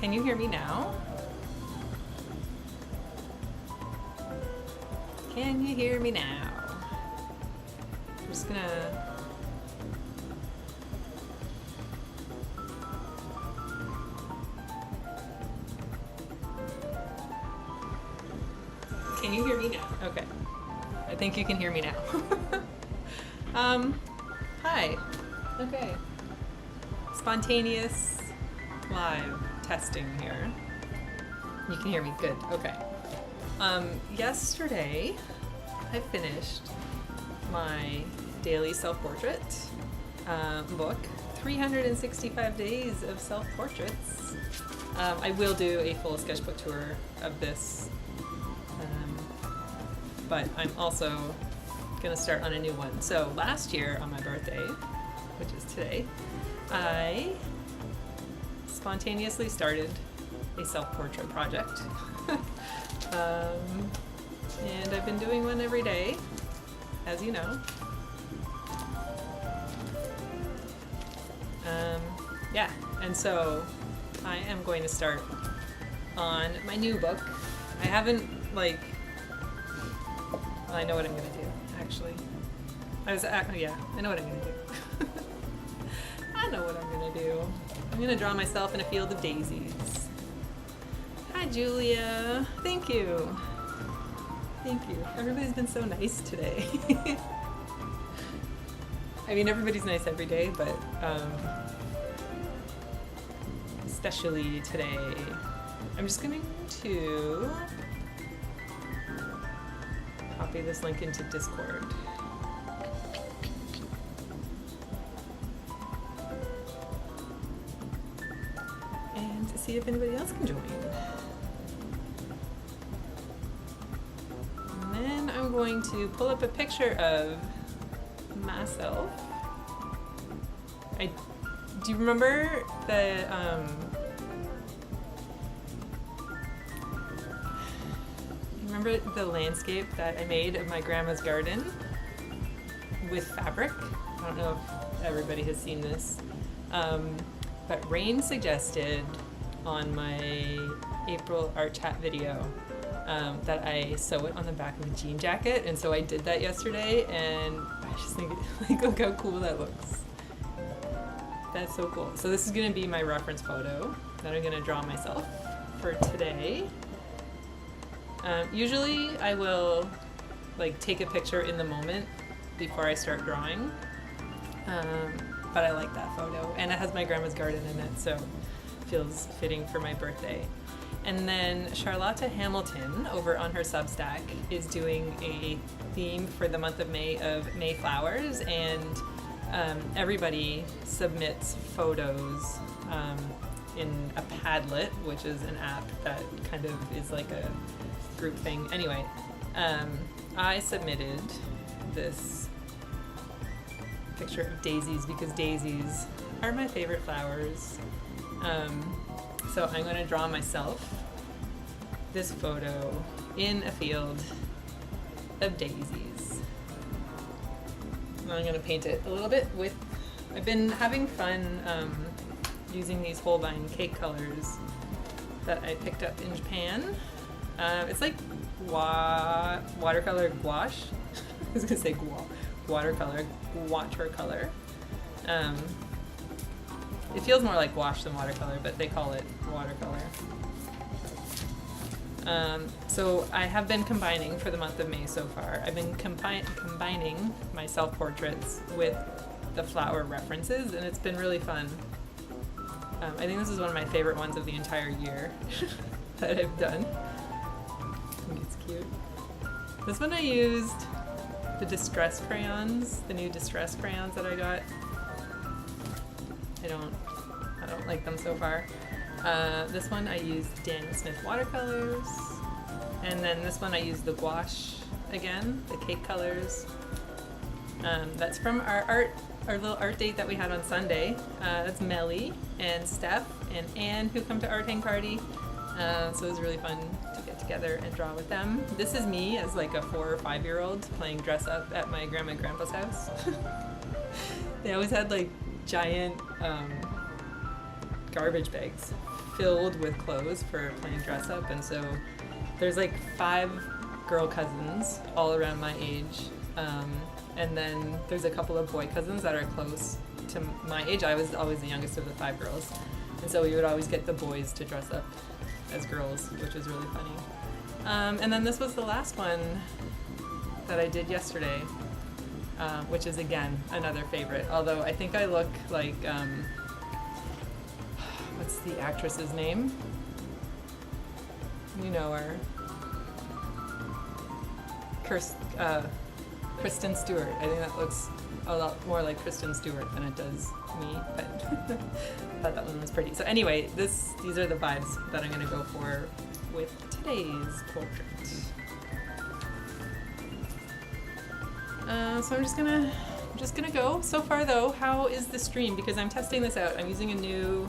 Can you hear me now? Can you hear me now? I'm just gonna... Can you hear me now? Okay. I think you can hear me now. Hi. Okay. Spontaneous live testing here. You can hear me, good, okay. Yesterday I finished my daily self-portrait book, 365 Days of Self-Portraits. I will do a full sketchbook tour of this, but I'm also gonna start on a new one. So last year on my birthday, which is today, I spontaneously started a self-portrait project. And I've been doing one every day, as you know. Yeah, and so I am going to start on my new book. I haven't, like, well, I know what I'm gonna do, actually. Yeah, I know what I'm gonna do. I know what I'm gonna do. I'm gonna draw myself in a field of daisies. Hi, Julia. Thank you. Thank you. Everybody's been so nice today. I mean, everybody's nice every day, but especially today. I'm just going to copy this link into Discord. And to see if anybody else can join. I'm going to pull up a picture of myself. Do you remember the landscape that I made of my grandma's garden with fabric? I don't know if everybody has seen this, but Rain suggested on my April art chat video that I sew it on the back of a jean jacket, and so I did that yesterday, and I just think, like, look how cool that looks. That's so cool. So this is gonna be my reference photo that I'm gonna draw myself for today. Usually I will, like, take a picture in the moment before I start drawing, but I like that photo, and it has my grandma's garden in it, so it feels fitting for my birthday. And then Charlotta Hamilton over on her Substack is doing a theme for the month of May of Mayflowers, and everybody submits photos in a Padlet, which is an app that kind of is like a group thing. Anyway, I submitted this picture of daisies because daisies are my favorite flowers. So I'm going to draw myself this photo in a field of daisies. And I'm going to paint it a little bit with, I've been having fun using these Holbein cake colors that I picked up in Japan. It's like watercolor gouache. I was going to say watercolor. It feels more like gouache than watercolor, but they call it watercolor. So I have been combining for the month of May so far. I've been combining my self-portraits with the flower references, and it's been really fun. I think this is one of my favorite ones of the entire year that I've done. I think it's cute. This one I used the Distress crayons, the new Distress crayons that I got. I don't like them so far. This one I used Daniel Smith watercolors, and then this one I used the gouache again, the cake colors. That's from our little art date that we had on Sunday. That's Melly and Steph and Anne who come to Art Hang Party. So it was really fun to get together and draw with them. This is me as like a 4 or 5 year old playing dress up at my grandma and grandpa's house. They always had like giant garbage bags filled with clothes for playing dress up, and so there's like 5 girl cousins all around my age, and then there's a couple of boy cousins that are close to my age. I was always the youngest of the 5 girls, and so we would always get the boys to dress up as girls, which was really funny. And then this was the last one that I did yesterday, which is again another favorite, although I think I look like what's the actress's name? You know her. Kristen Stewart. I think that looks a lot more like Kristen Stewart than it does me, but I thought that one was pretty. So anyway, these are the vibes that I'm going to go for with today's portrait. So I'm just gonna go. So far though, how is the stream? Because I'm testing this out. I'm using a new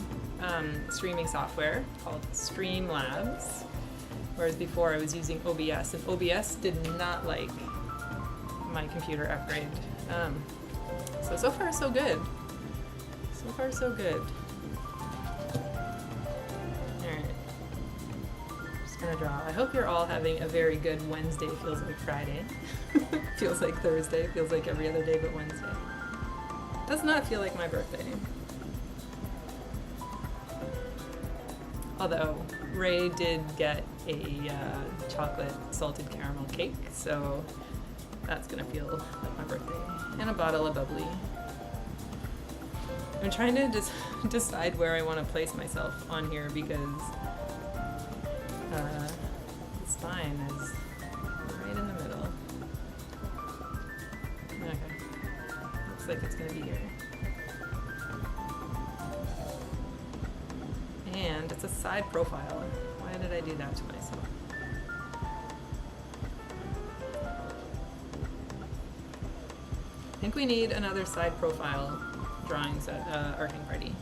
streaming software called Streamlabs, whereas before I was using OBS, and OBS did not like my computer upgrade. So far so good. So far so good. Alright. Just gonna draw. I hope you're all having a very good Wednesday. Feels like Friday. Feels like Thursday. Feels like every other day but Wednesday. Does not feel like my birthday. Although Ray did get a chocolate salted caramel cake, so that's gonna feel like my birthday. And a bottle of bubbly. I'm trying to decide where I want to place myself on here because the spine is right in the middle. Okay. Looks like it's gonna be here. And it's a side profile. Why did I do that to myself? I think we need another side profile drawings at our hang party.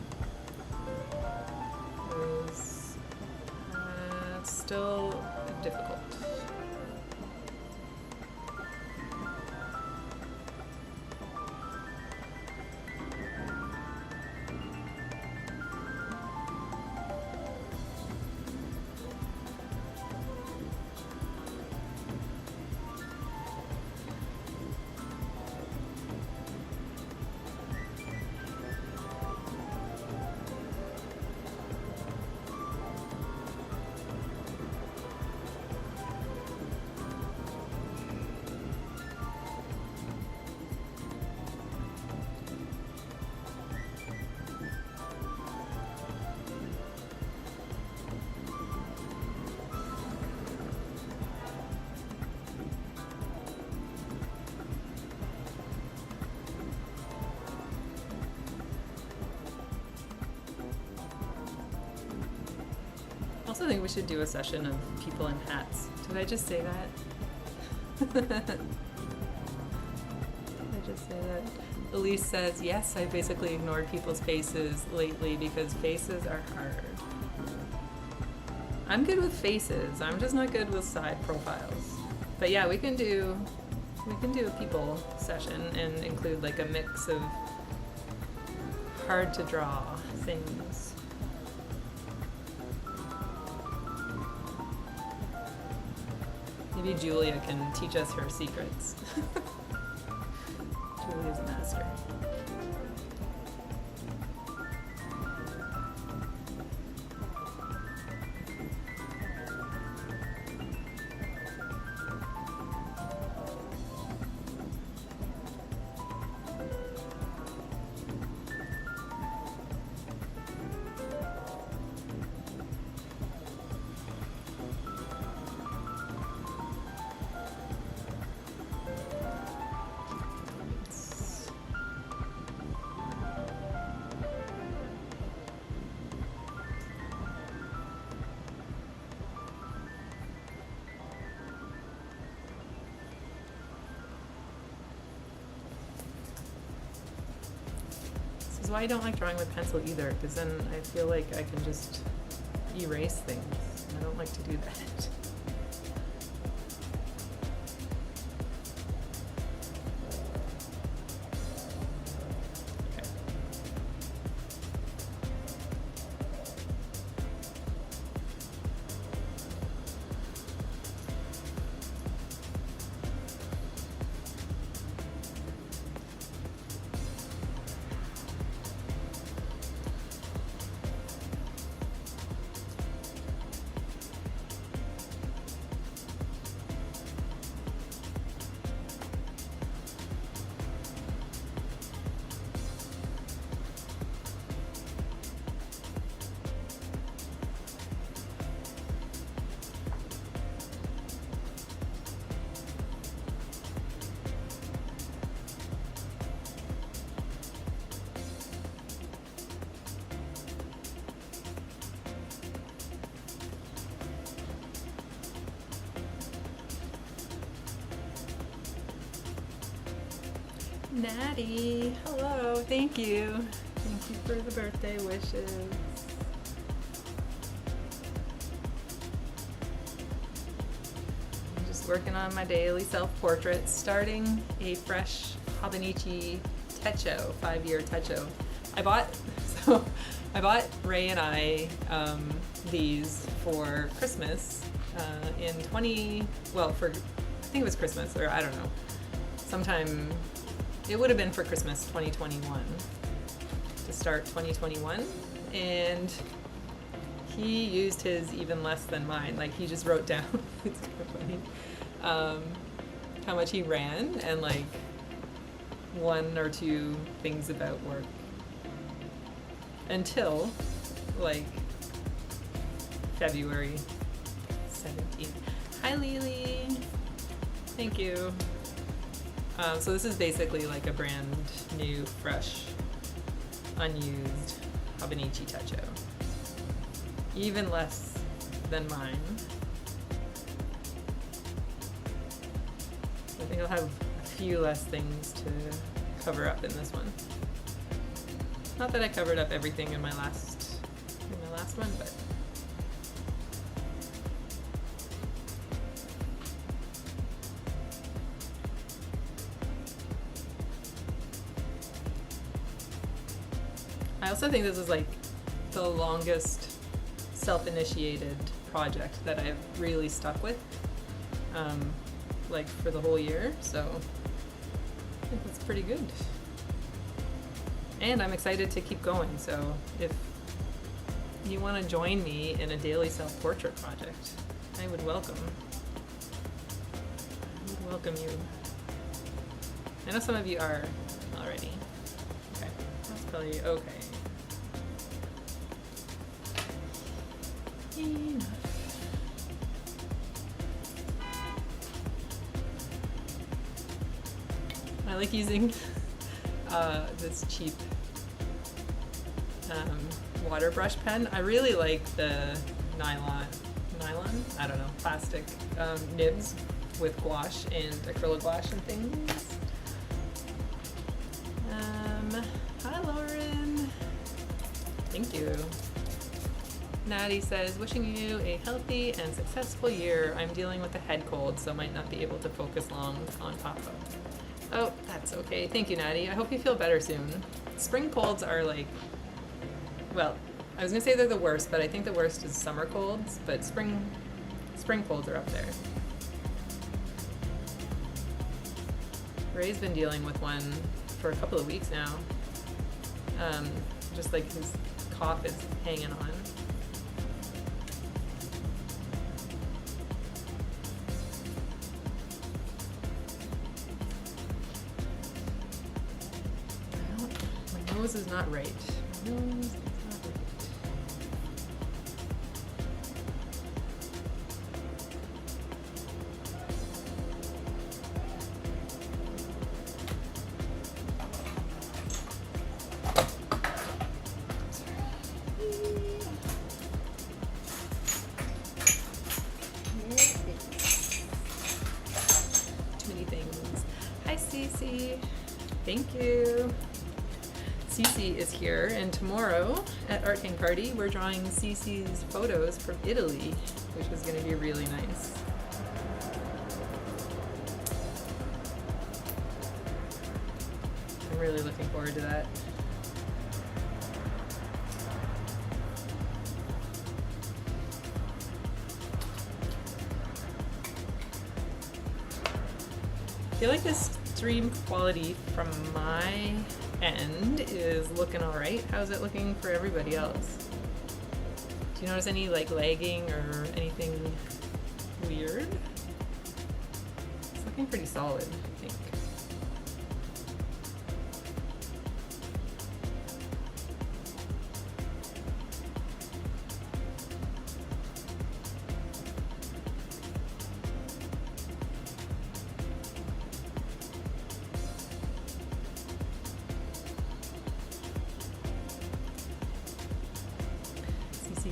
It's still difficult. I also think we should do a session of people in hats. Did I just say that? Did I just say that? Elise says, yes, I basically ignored people's faces lately because faces are hard. I'm good with faces. I'm just not good with side profiles. But yeah, we can do a people session and include like a mix of hard to draw things. Maybe Julia can teach us her secrets. Julia's a master. This is why I don't like drawing with pencil either, because then I feel like I can just erase things. I don't like to do that. Natty, hello, thank you. Thank you for the birthday wishes. I'm just working on my daily self-portrait, starting a fresh Hobonichi Techo, 5-year Techo. I bought Ray and I these for Christmas I think it was Christmas, or I don't know, sometime, it would have been for Christmas 2021, to start 2021, and he used his even less than mine. Like, he just wrote down, it's kind of funny, how much he ran, and like 1 or 2 things about work, until like February 17th. Hi Lily, thank you. So this is basically like a brand new, fresh, unused Hobonichi Techo. Even less than mine. I think I'll have a few less things to cover up in this one. Not that I covered up everything in my last one, but I also think this is like the longest self-initiated project that I've really stuck with, like for the whole year, so I think that's pretty good. And I'm excited to keep going, so if you want to join me in a daily self-portrait project, I would welcome you. I know some of you are already. Okay, that's probably okay. Enough. I like using this cheap water brush pen. I really like the nylon, I don't know, plastic nibs with gouache and acrylic gouache and things. Hi Lauren. Thank you. Natty says, wishing you a healthy and successful year. I'm dealing with a head cold, so might not be able to focus long on Papa. Oh, that's okay. Thank you, Natty. I hope you feel better soon. Spring colds are like, well, I was gonna say they're the worst, but I think the worst is summer colds, but spring colds are up there. Ray's been dealing with one for a couple of weeks now. Just like his cough is hanging on. My nose is not right. My nose is not right. Thank you. Cece is here, and tomorrow at Art Hang Party we're drawing Cece's photos from Italy, which is going to be really nice. I'm really looking forward to that. I feel like this stream quality from my end is looking alright. How's it looking for everybody else? Do you notice any like lagging or anything weird? It's looking pretty solid, I think.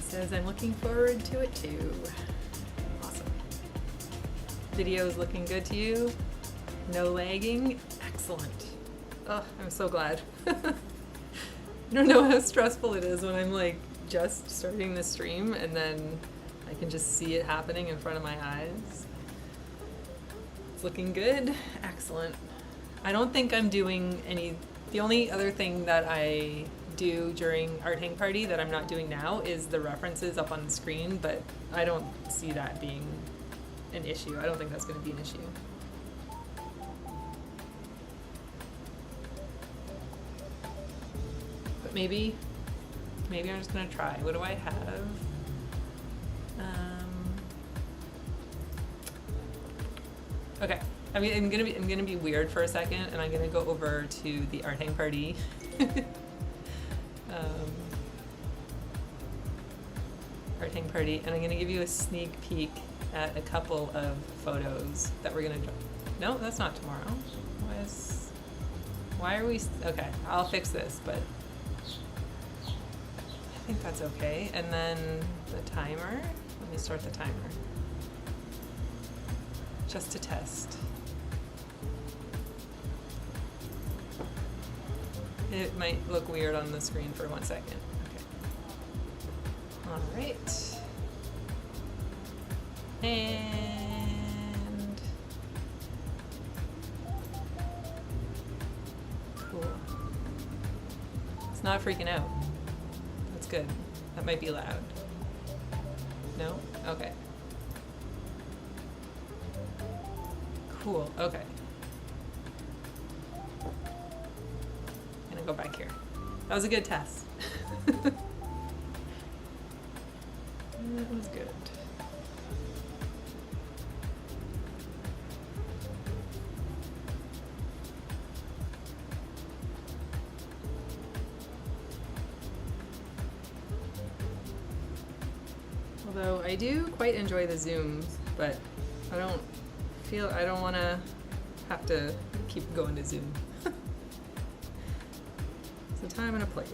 Says I'm looking forward to it too. Awesome. Video's looking good to you? No lagging? Excellent. Oh, I'm so glad. You don't know how stressful it is when I'm like just starting the stream and then I can just see it happening in front of my eyes. It's looking good. Excellent. I don't think I'm doing any. The only other thing that I do during Art Hang Party that I'm not doing now is the references up on the screen, but I don't see that being an issue. I don't think that's going to be an issue. But maybe I'm just going to try. What do I have? Okay. I'm gonna be weird for a second, and I'm gonna go over to the Art Hang Party. Art Hang Party, and I'm gonna give you a sneak peek at a couple of photos that we're gonna draw. No, that's not tomorrow. Why are we? Okay, I'll fix this, but I think that's okay. And then the timer. Let me start the timer. Just to test. It might look weird on the screen for 1 second. Okay. All right. And cool. It's not freaking out. That's good. That might be loud. No? Okay. Cool. Okay. I'm gonna go back here. That was a good test. That was good. Although I do quite enjoy the zooms, but I don't want to have to keep going to Zoom. It's a time and a place.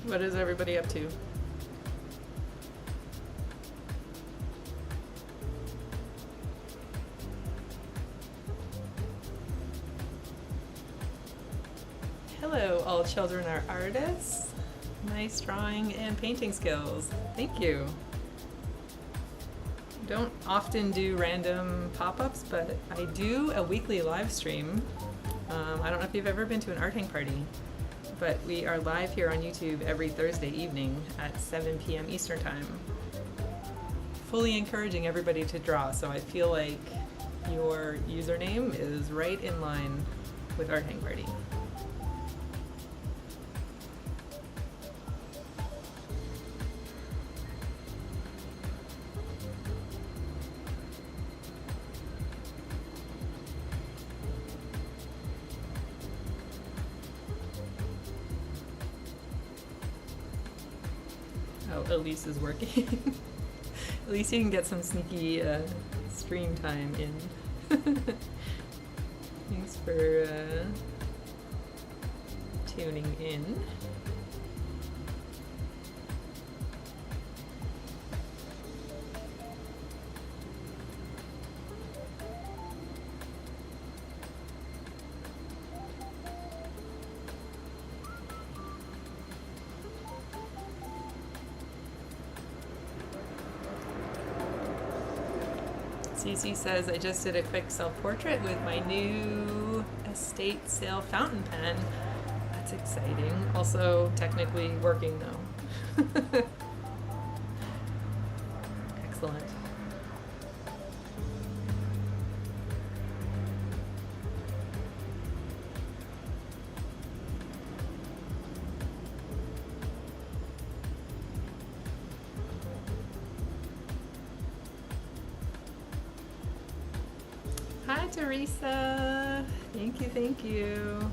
What is everybody up to? Hello, all children are artists. Nice drawing and painting skills. Thank you. Don't often do random pop-ups, but I do a weekly live stream. I don't know if you've ever been to an Art Hang Party, but we are live here on YouTube every Thursday evening at 7 p.m. Eastern Time. Fully encouraging everybody to draw, so I feel like your username is right in line with Art Hang Party. Elise is working. At least you can get some sneaky stream time in. Thanks for tuning in. Cece says, I just did a quick self-portrait with my new estate sale fountain pen. That's exciting. Also, technically working though. Excellent. Hi, Teresa. Thank you, thank you.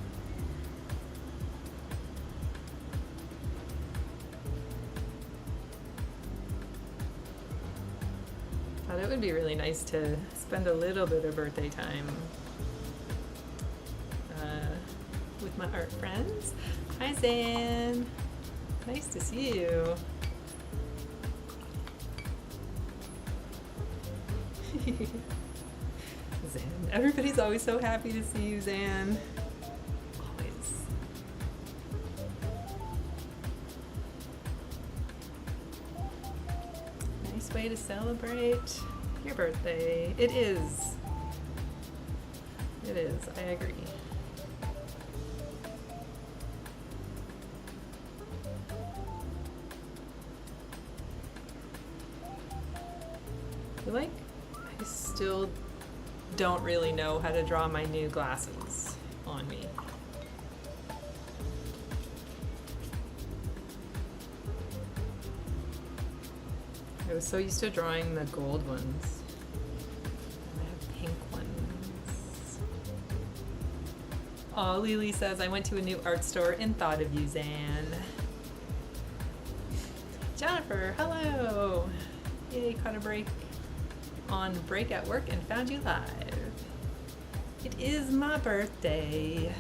Thought it would be really nice to spend a little bit of birthday time with my art friends. Hi, Zan. Nice to see you. Zan. Everybody's always so happy to see you, Zan. Always. Nice way to celebrate your birthday. It is. It is. I agree. I feel like I still don't really know how to draw my new glasses on me. I was so used to drawing the gold ones. I have pink ones. Oh, Lily says, I went to a new art store and thought of you, Zan. Jennifer, hello. Yay, caught a break on break at work and found you live. It is my birthday.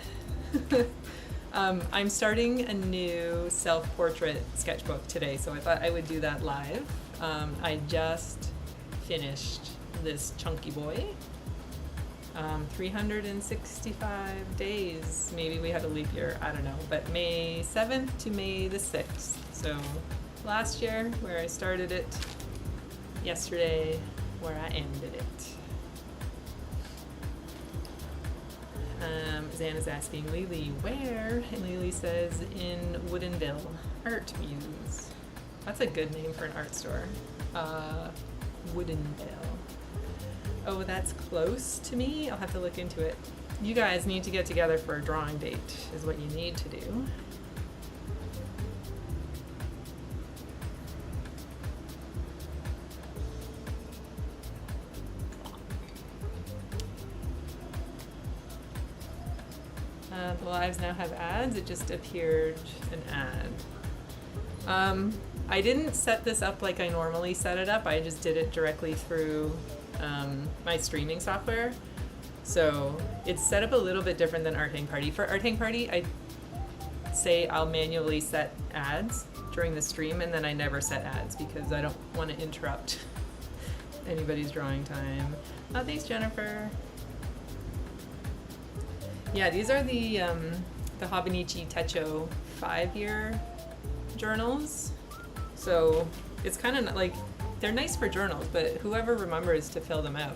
I'm starting a new self-portrait sketchbook today, so I thought I would do that live. I just finished this chunky boy. 365 days. Maybe we had a leap year, I don't know, but May 7th to May the 6th. So last year, where I started it, yesterday, where I ended it. Zan is asking Lily where, and Lily says in Woodinville, Art Muse. That's a good name for an art store. Woodinville. Oh, that's close to me? I'll have to look into it. You guys need to get together for a drawing date, is what you need to do. The lives now have ads. It just appeared an ad. I didn't set this up like I normally set it up. I just did it directly through my streaming software. So it's set up a little bit different than Art Hang Party. For Art Hang Party, I say I'll manually set ads during the stream, and then I never set ads because I don't want to interrupt anybody's drawing time. Oh, thanks, Jennifer. Yeah, these are the Hobonichi Techo 5-year journals. So it's kind of like, they're nice for journals, but whoever remembers to fill them out,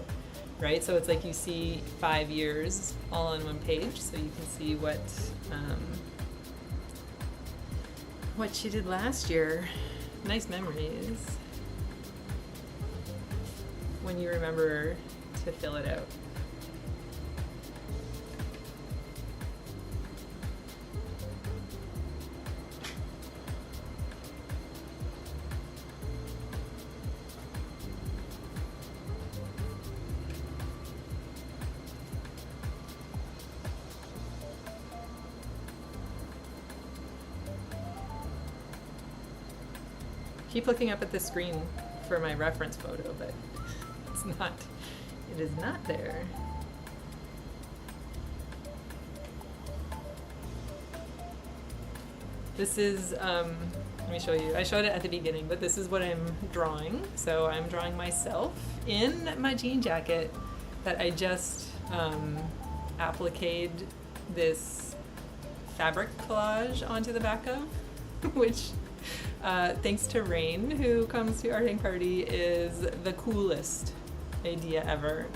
right? So it's like you see 5 years all on one page, so you can see what she did last year. Nice memories when you remember to fill it out. Keep looking up at the screen for my reference photo, but it is not there. This is, let me show you. I showed it at the beginning, but this is what I'm drawing. So I'm drawing myself in my jean jacket that I just appliqued this fabric collage onto the back of, which thanks to Rain, who comes to Art Hang Party, is the coolest idea ever.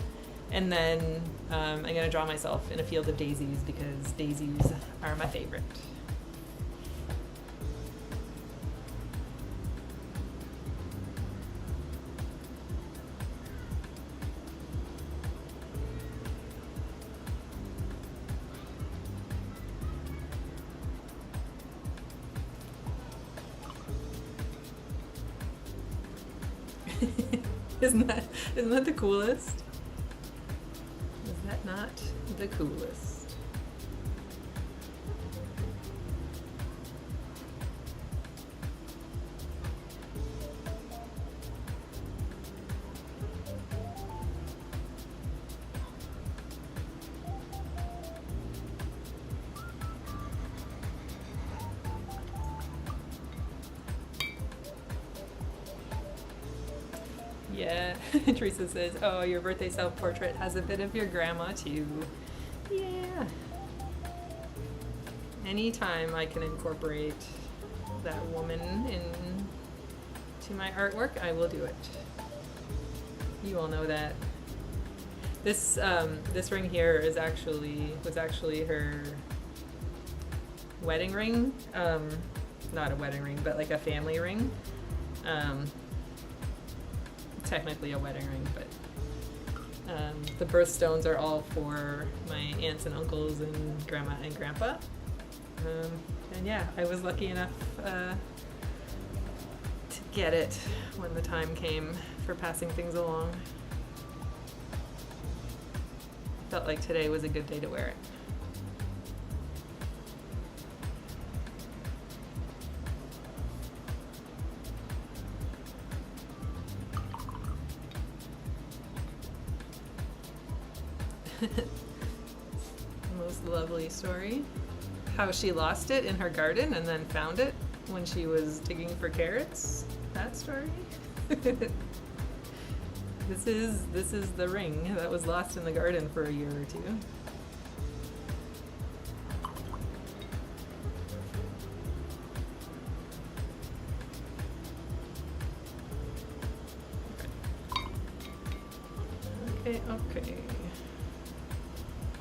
And then I'm gonna draw myself in a field of daisies because daisies are my favorite. Isn't that the coolest? Is that not the coolest? Yeah, Teresa says, oh, your birthday self-portrait has a bit of your grandma too. Yeah. Anytime I can incorporate that woman into my artwork, I will do it. You all know that. This ring here was actually her wedding ring. Not a wedding ring, but like a family ring. Technically a wedding ring, but the birthstones are all for my aunts and uncles and grandma and grandpa. And yeah, I was lucky enough to get it when the time came for passing things along. Felt like today was a good day to wear it. Most lovely story. How she lost it in her garden and then found it when she was digging for carrots. That story. This is the ring that was lost in the garden for a year or two. Okay.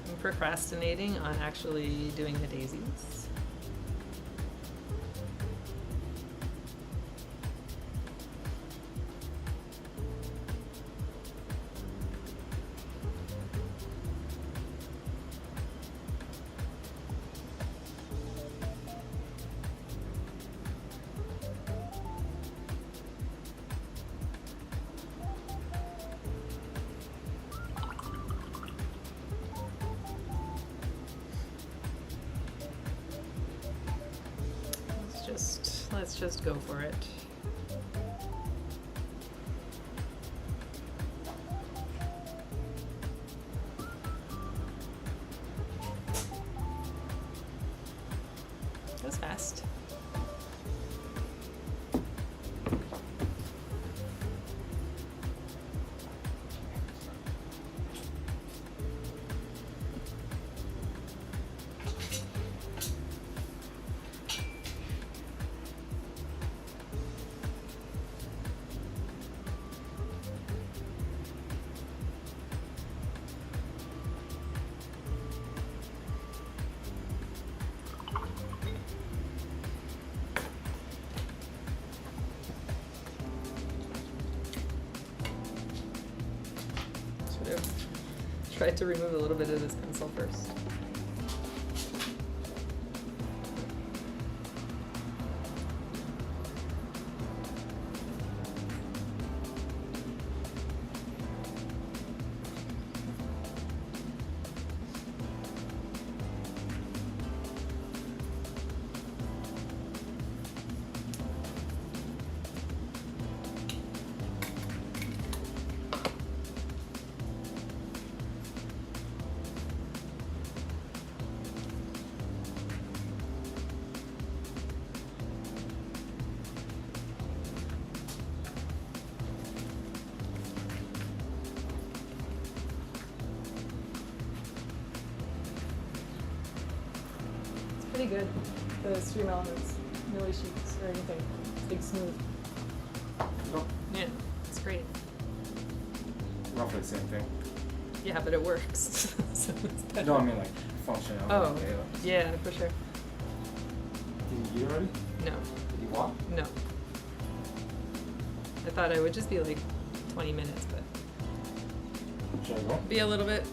I'm procrastinating on actually doing the daisies. Let's just go for it. That was fast. Try to remove a little bit of this pencil first. Pretty good. The stream elements, no issues or anything. It's like smooth. No, Yeah, it's great. roughly the same thing. Yeah, but it works. So it's better. No, I mean like functionality. Oh, yeah, for sure. Did you eat already? No, Did you walk? no. I thought I would just be like 20 minutes, but Should I go? be a little bit.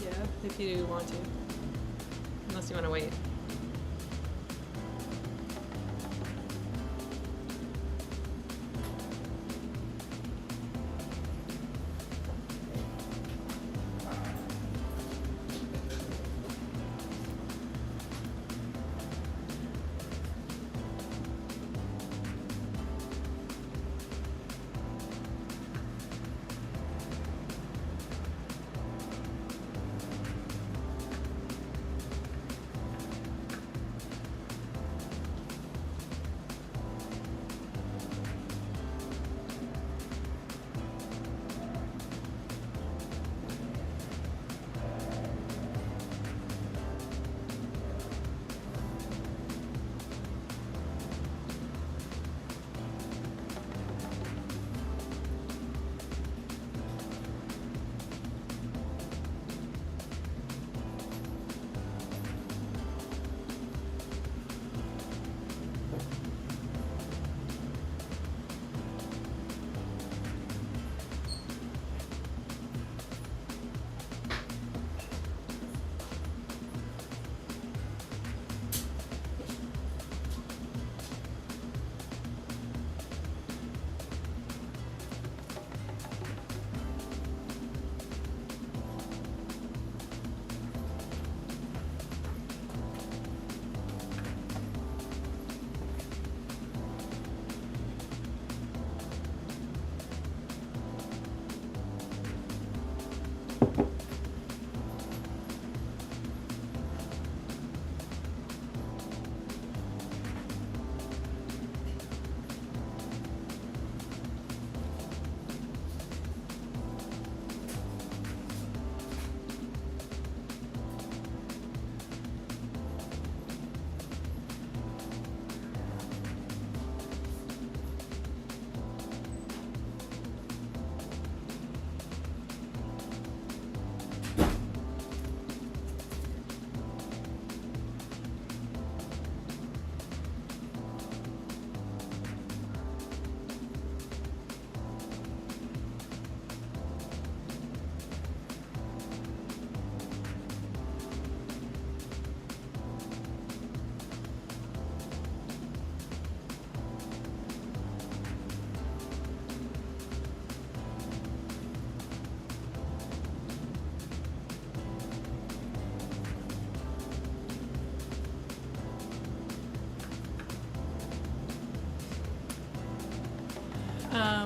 Yeah, if you want to. Unless you want to wait.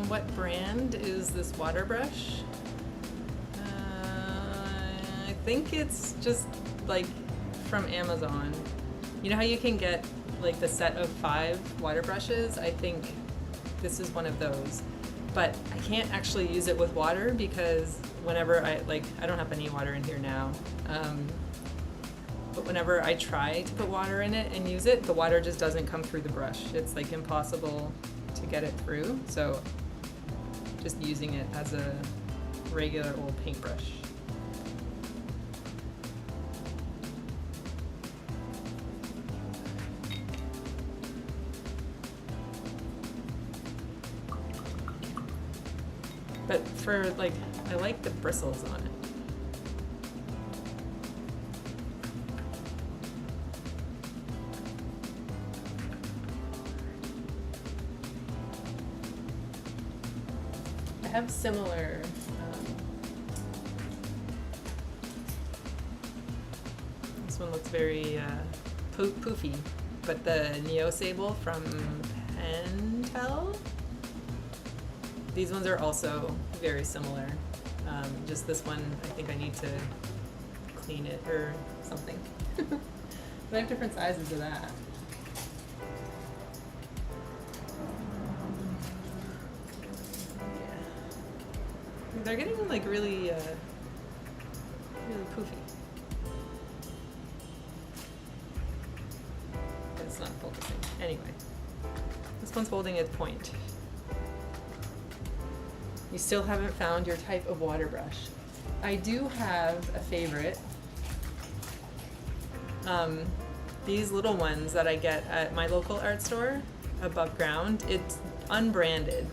What brand is this water brush? I think it's just like from Amazon. You know how you can get like the set of 5 water brushes? I think this is one of those. But I can't actually use it with water because whenever I don't have any water in here now. But whenever I try to put water in it and use it, the water just doesn't come through the brush. It's like impossible to get it through. So just using it as a regular old paintbrush. But for like, I like the bristles on it. I have similar, this one looks very poofy, but the Neo Sable from Pentel, these ones are also very similar. Just this one, I think I need to clean it or something. But I have different sizes of that. They're getting like really, really poofy. But it's not focusing. Anyway, this one's holding its point. You still haven't found your type of water brush. I do have a favorite. These little ones that I get at my local art store above ground, it's unbranded.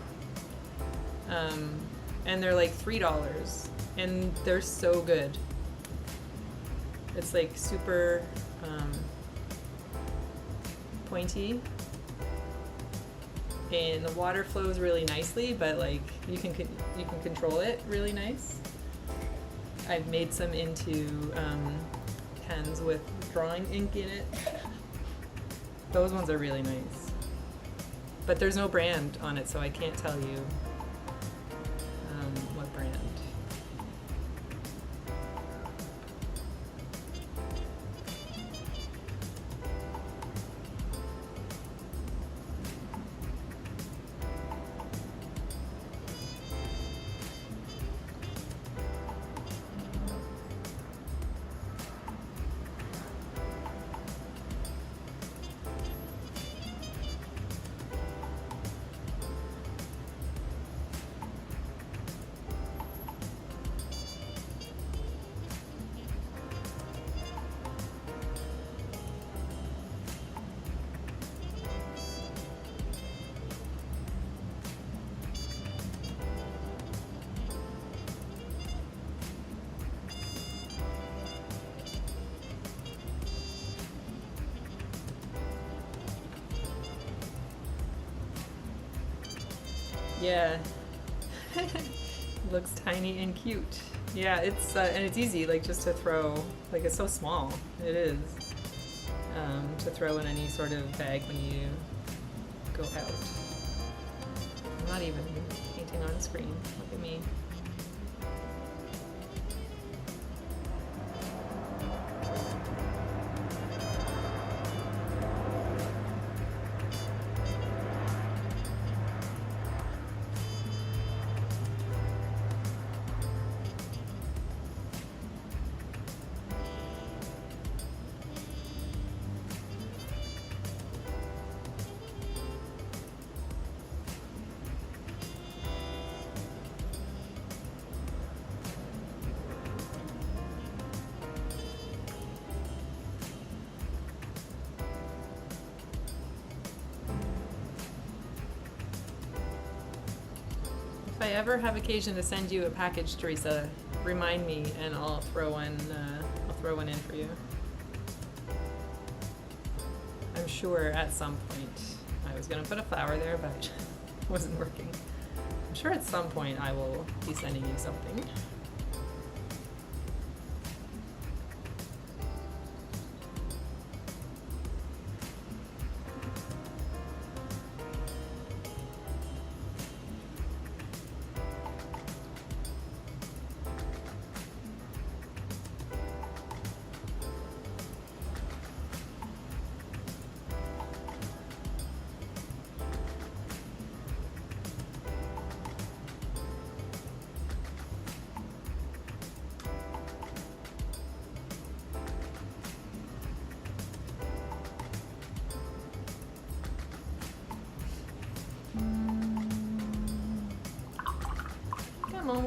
And they're like $3 and they're so good. It's like super pointy and the water flows really nicely, but like you can control it really nice. I've made some into pens with drawing ink in it. Those ones are really nice, but there's no brand on it, so I can't tell you what brand. Yeah. Looks tiny and cute. Yeah, it's and it's easy, like just to throw. Like it's so small. It is to throw in any sort of bag when you go out. I'm not even painting on screen. Look at me. If I ever have occasion to send you a package, Teresa, remind me and I'll throw one in for you. I'm sure at some point I was gonna put a flower there, but it wasn't working. I'm sure at some point I will be sending you something.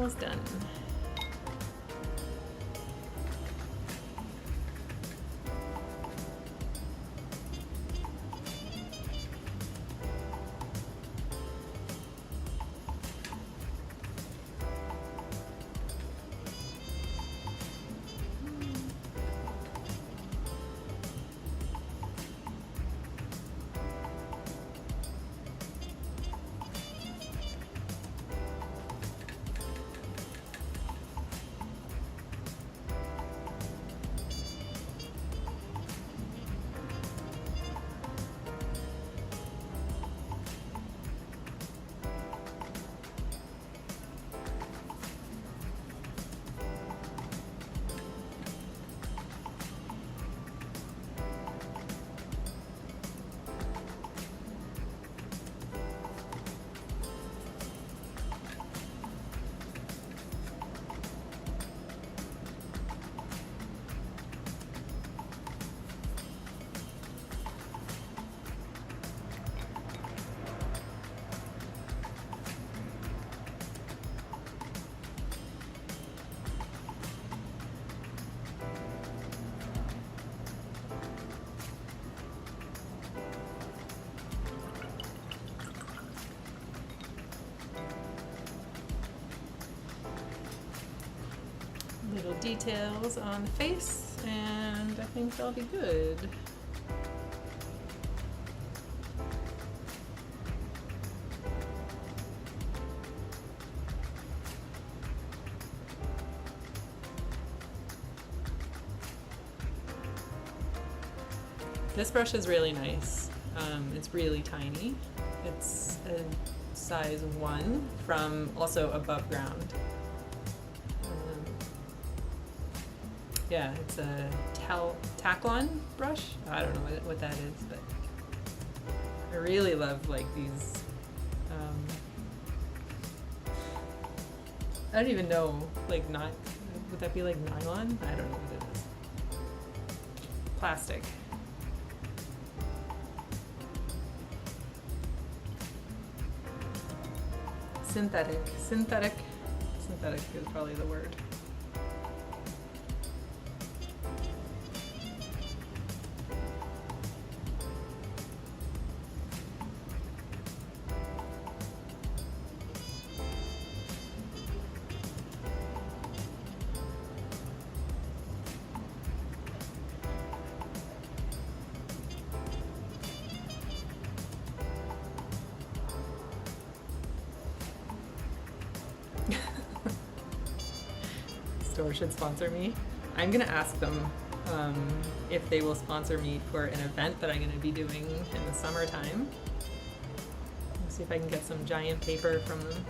almost done. Little details on the face, and I think they'll be good. This brush is really nice. It's really tiny. It's a size 1 from also above ground. Yeah, it's a Taklon brush. I don't know what that is, but I really love like these. I don't even know, like not, would that be like nylon? I don't know what it is. Plastic. Synthetic. Synthetic is probably the word. Store should sponsor me. I'm gonna ask them if they will sponsor me for an event that I'm gonna be doing in the summertime. Let's see if I can get some giant paper from them.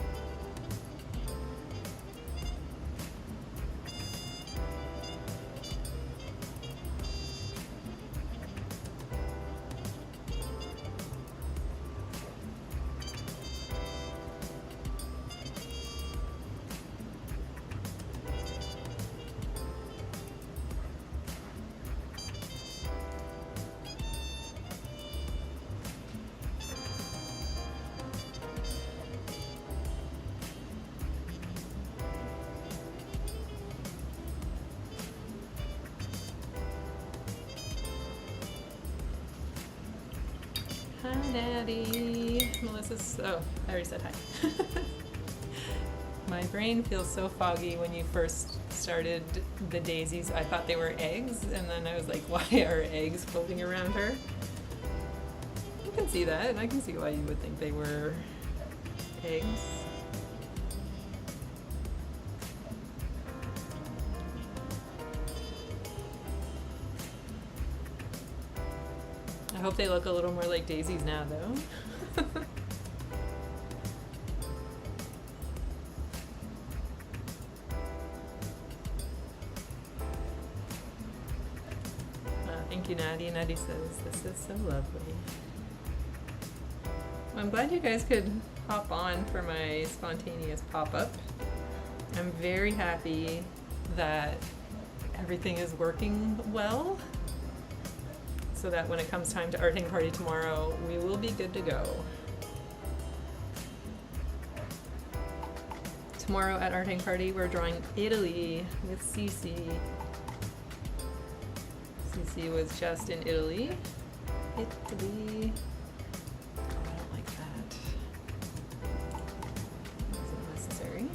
Hi, Daddy. Melissa's. Oh, I already said hi. My brain feels so foggy. When you first started the daisies, I thought they were eggs, and then I was like, why are eggs floating around her? I can see that, and I can see why you would think they were eggs. I hope they look a little more like daisies now, though. Thank you, Natty. Natty says, this is so lovely. Well, I'm glad you guys could hop on for my spontaneous pop-up. I'm very happy that everything is working well, so that when it comes time to arting party tomorrow, we will be good to go. tomorrow at Art Hang Party, we're drawing Italy with Cece. Cece was just in Italy. Italy. Oh, I don't like that. Wasn't necessary.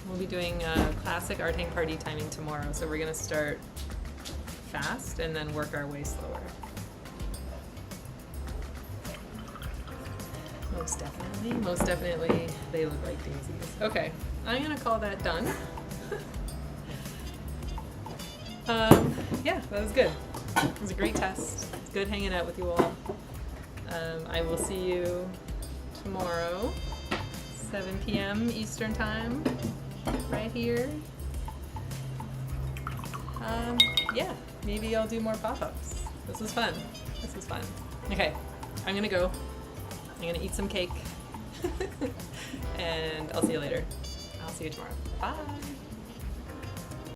We'll be doing a classic Art Hang Party timing tomorrow, so we're gonna start fast and then work our way slower. Most definitely, they look like daisies. Okay, I'm gonna call that done. Yeah, that was good. It was a great test. It's good hanging out with you all. I will see you tomorrow, 7 p.m. Eastern Time, right here. Yeah, maybe I'll do more pop-ups. This was fun. This was fun. Okay, I'm gonna go. I'm gonna eat some cake. And I'll see you later. I'll see you tomorrow. Bye.